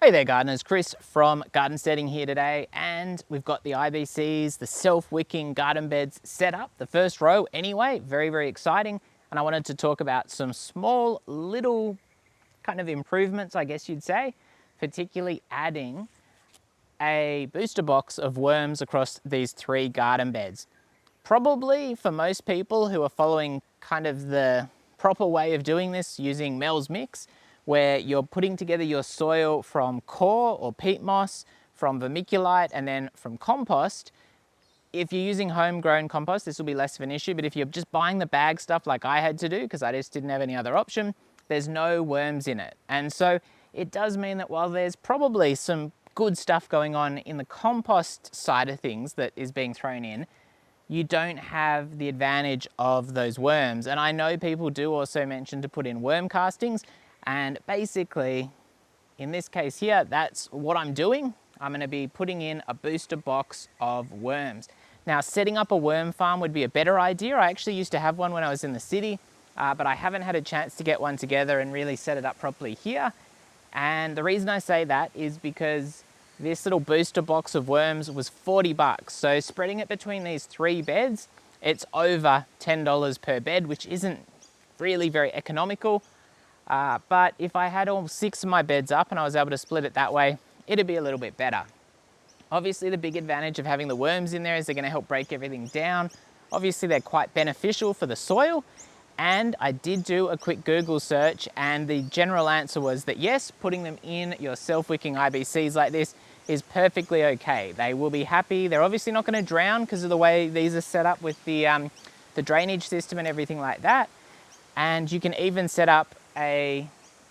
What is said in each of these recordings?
Hey there gardeners, Chris from Garden Steading here today, and we've got the IBCs, the self-wicking garden beds set up, the first row anyway, very exciting. And I wanted to talk about some small little kind of improvements, I guess you'd say, particularly adding a booster box of worms across these 3 garden beds. Probably for most people who are following kind of the proper way of doing this using Mel's Mix, where you're putting together your soil from core or peat moss, from vermiculite, and then from compost. If you're using homegrown compost, this will be less of an issue, but if you're just buying the bag stuff like I had to do, because I just didn't have any other option, there's no worms in it. And so it does mean that while there's probably some good stuff going on in the compost side of things that is being thrown in, you don't have the advantage of those worms. And I know people do also mention to put in worm castings, and basically in this case here, that's what I'm doing. I'm going to be putting in a booster box of worms. Now, setting up a worm farm would be a better idea. I actually used to have one when I was in the city, but I haven't had a chance to get one together and really set it up properly here. And the reason I say that is because this little booster box of worms was 40 bucks. So spreading it between these 3 beds, it's over $10 per bed, which isn't really very economical. But if I had all 6 of my beds up and I was able to split it that way, it'd be a little bit better. Obviously, the big advantage of having the worms in there is they're going to help break everything down. Obviously, they're quite beneficial for the soil. And I did do a quick Google search, and the general answer was that yes, putting them in your self-wicking IBCs like this is perfectly okay. They will be happy. They're obviously not going to drown because of the way these are set up with the drainage system and everything like that. And you can even set up a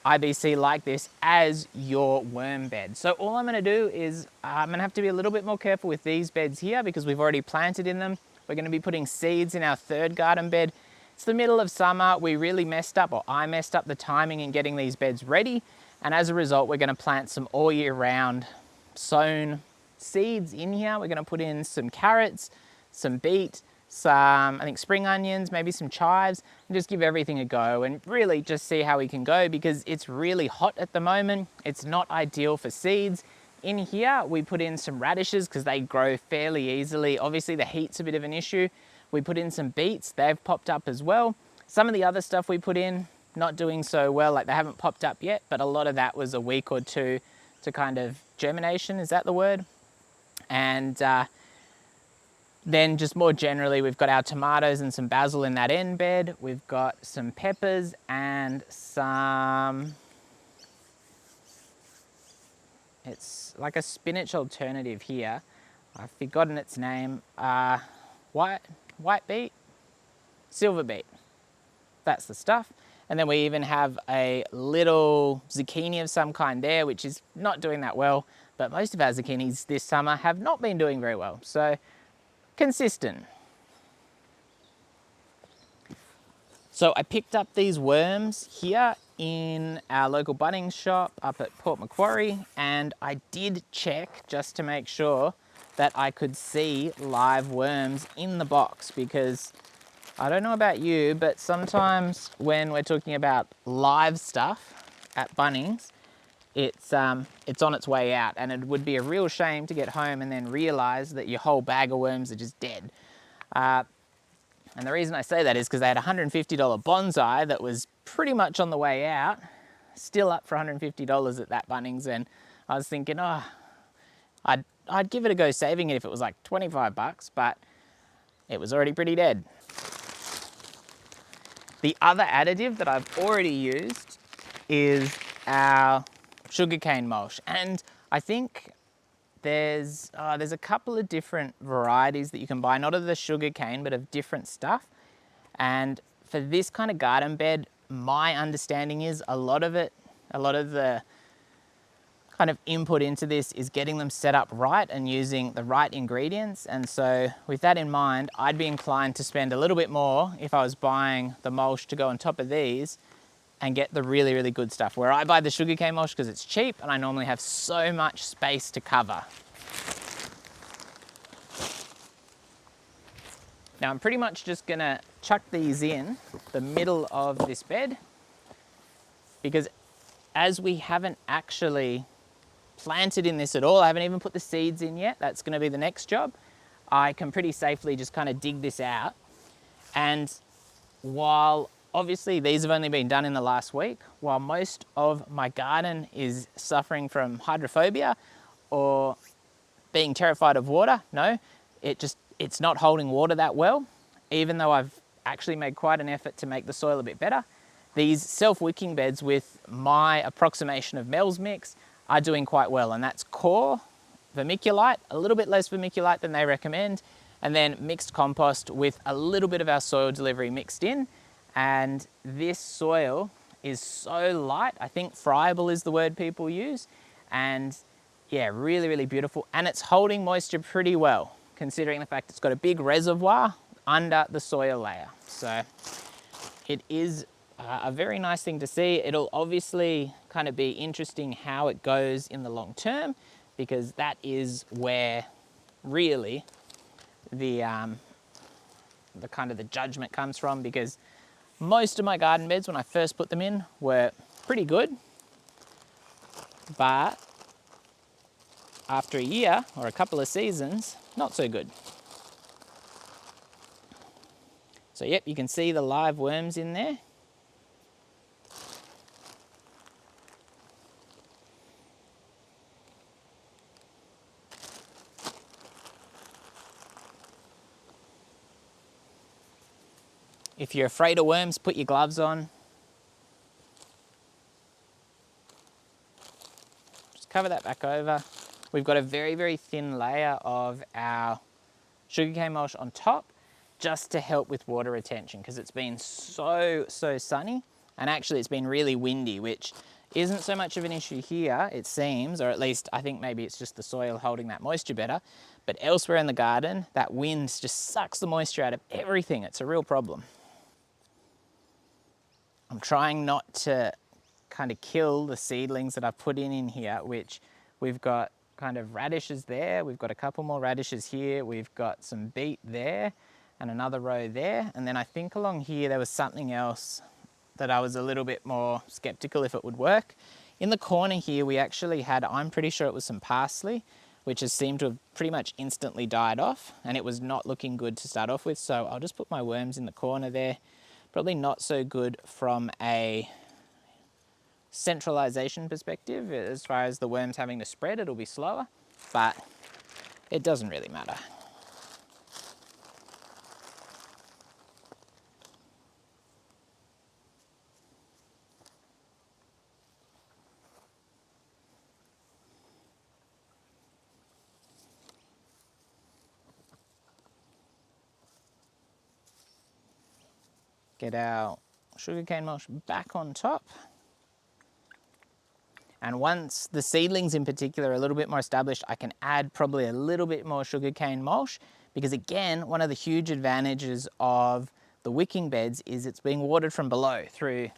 IBC like this as your worm bed. So all I'm going to do is I'm going to have to be a little bit more careful with these beds here because we've already planted in them. We're going to be putting seeds in our 3rd garden bed. It's the middle of summer. We really messed up, or I messed up the timing in getting these beds ready. And as a result, we're going to plant some all year round sown seeds in here. We're going to put in some carrots, some beet, some, I think, spring onions, maybe some chives, and just give everything a go and really just see how we can go because it's really hot at the moment. It's not ideal for seeds. In here, we put in some radishes because they grow fairly easily. Obviously, the heat's a bit of an issue. We put in some beets, they've popped up as well. Some of the other stuff we put in, not doing so well, like they haven't popped up yet, but a lot of that was a week or 2 to kind of germination, is that the word? And then just more generally, we've got our tomatoes and some basil in that end bed. We've got some peppers and some, it's like a spinach alternative here. I've forgotten its name. White beet, silver beet. That's the stuff. And then we even have a little zucchini of some kind there, which is not doing that well. But most of our zucchinis this summer have not been doing very well. So consistent. So I picked up these worms here in our local Bunnings shop up at Port Macquarie, and I did check just to make sure that I could see live worms in the box, because I don't know about you, but sometimes when we're talking about live stuff at Bunnings, it's on its way out, and it would be a real shame to get home and then realize that your whole bag of worms are just dead. And the reason I say that is because they had a $150 bonsai that was pretty much on the way out, still up for $150 at that Bunnings, and I was thinking, oh, I'd give it a go saving it if it was like 25 bucks, but it was already pretty dead. The other additive that I've already used is our sugarcane mulch, and I think there's a couple of different varieties that you can buy, not of the sugarcane, but of different stuff. And for this kind of garden bed, my understanding is a lot of the kind of input into this is getting them set up right and using the right ingredients. And so with that in mind, I'd be inclined to spend a little bit more if I was buying the mulch to go on top of these and get the really good stuff. Where I buy the sugarcane mulch because it's cheap and I normally have so much space to cover. Now I'm pretty much just gonna chuck these in the middle of this bed, because as we haven't actually planted in this at all. I haven't even put the seeds in yet. That's going to be the next job. I can pretty safely just kind of dig this out. And while obviously these have only been done in the last week, while most of my garden is suffering from hydrophobia or being terrified of water, no, it's not holding water that well, even though I've actually made quite an effort to make the soil a bit better. These self-wicking beds with my approximation of Mel's mix are doing quite well, and that's core vermiculite, a little bit less vermiculite than they recommend, and then mixed compost with a little bit of our soil delivery mixed in. And this soil is so light, I think friable is the word people use, and yeah, really, really beautiful. And it's holding moisture pretty well, considering the fact it's got a big reservoir under the soil layer. So it is a very nice thing to see. It'll obviously kind of be interesting how it goes in the long term, because that is where really the kind of the judgment comes from, because most of my garden beds when I first put them in were pretty good, but after a year or a couple of seasons, not so good. So yep, you can see the live worms in there. If you're afraid of worms, put your gloves on. Just cover that back over. We've got a very, very thin layer of our sugarcane mulch on top, just to help with water retention, because it's been so sunny, and actually it's been really windy, which isn't so much of an issue here, it seems, or at least I think maybe it's just the soil holding that moisture better, but elsewhere in the garden, that wind just sucks the moisture out of everything. It's a real problem. I'm trying not to kind of kill the seedlings that I've put in here, which we've got kind of radishes there, we've got a couple more radishes here, we've got some beet there, and another row there, and then I think along here there was something else that I was a little bit more skeptical if it would work. In the corner here we actually had, I'm pretty sure it was some parsley, which has seemed to have pretty much instantly died off, and it was not looking good to start off with, so I'll just put my worms in the corner there. Probably not so good from a centralization perspective. As far as the worms having to spread, it'll be slower, but it doesn't really matter. Get our sugarcane mulch back on top. And once the seedlings in particular are a little bit more established, I can add probably a little bit more sugarcane mulch, because again, one of the huge advantages of the wicking beds is it's being watered from below through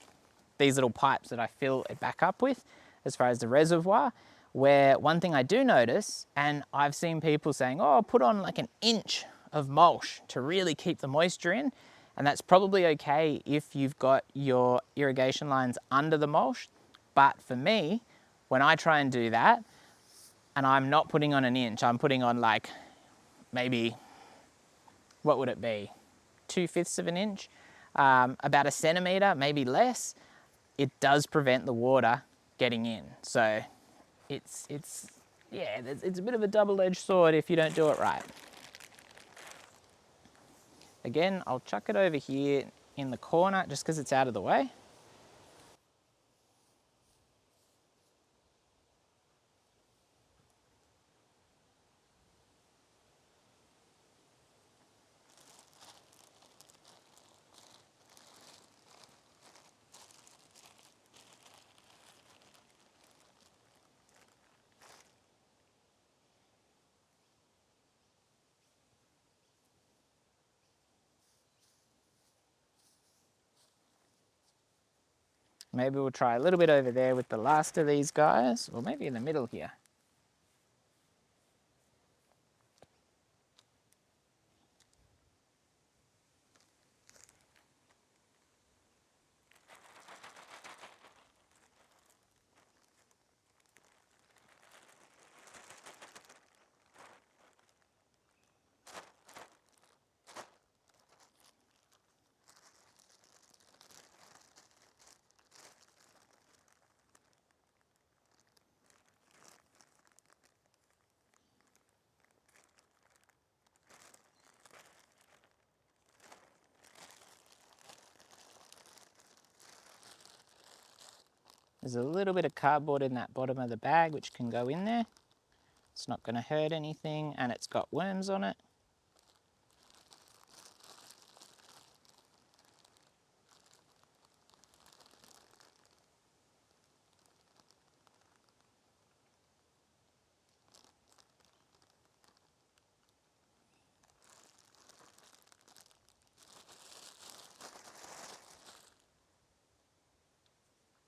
these little pipes that I fill it back up with as far as the reservoir. Where one thing I do notice, and I've seen people saying, oh, put on like an inch of mulch to really keep the moisture in. And that's probably okay if you've got your irrigation lines under the mulch. But for me, when I try and do that, and I'm not putting on an inch, I'm putting on like maybe, what would it be? 2/5 of an inch, about a centimetre, maybe less, it does prevent the water getting in. So it's a bit of a double-edged sword if you don't do it right. Again, I'll chuck it over here in the corner just because it's out of the way. Maybe we'll try a little bit over there with the last of these guys, or maybe in the middle here. There's a little bit of cardboard in that bottom of the bag which can go in there. It's not going to hurt anything, and it's got worms on it.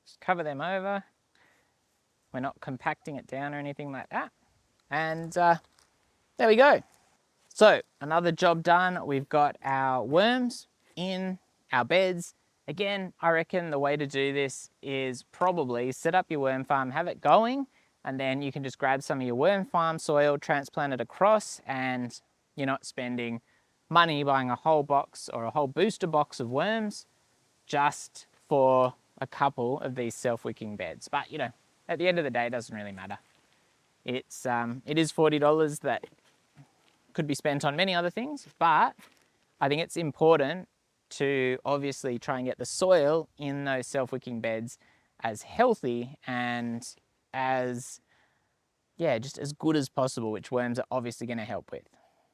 Just cover them over. We're not compacting it down or anything like that. And there we go. So another job done. We've got our worms in our beds. Again, I reckon the way to do this is probably set up your worm farm, have it going, and then you can just grab some of your worm farm soil, transplant it across, and you're not spending money buying a whole box or a whole booster box of worms just for a couple of these self-wicking beds. But you know, at the end of the day, it doesn't really matter. It is $40 that could be spent on many other things, but I think it's important to obviously try and get the soil in those self-wicking beds as healthy and as, yeah, just as good as possible, which worms are obviously going to help with.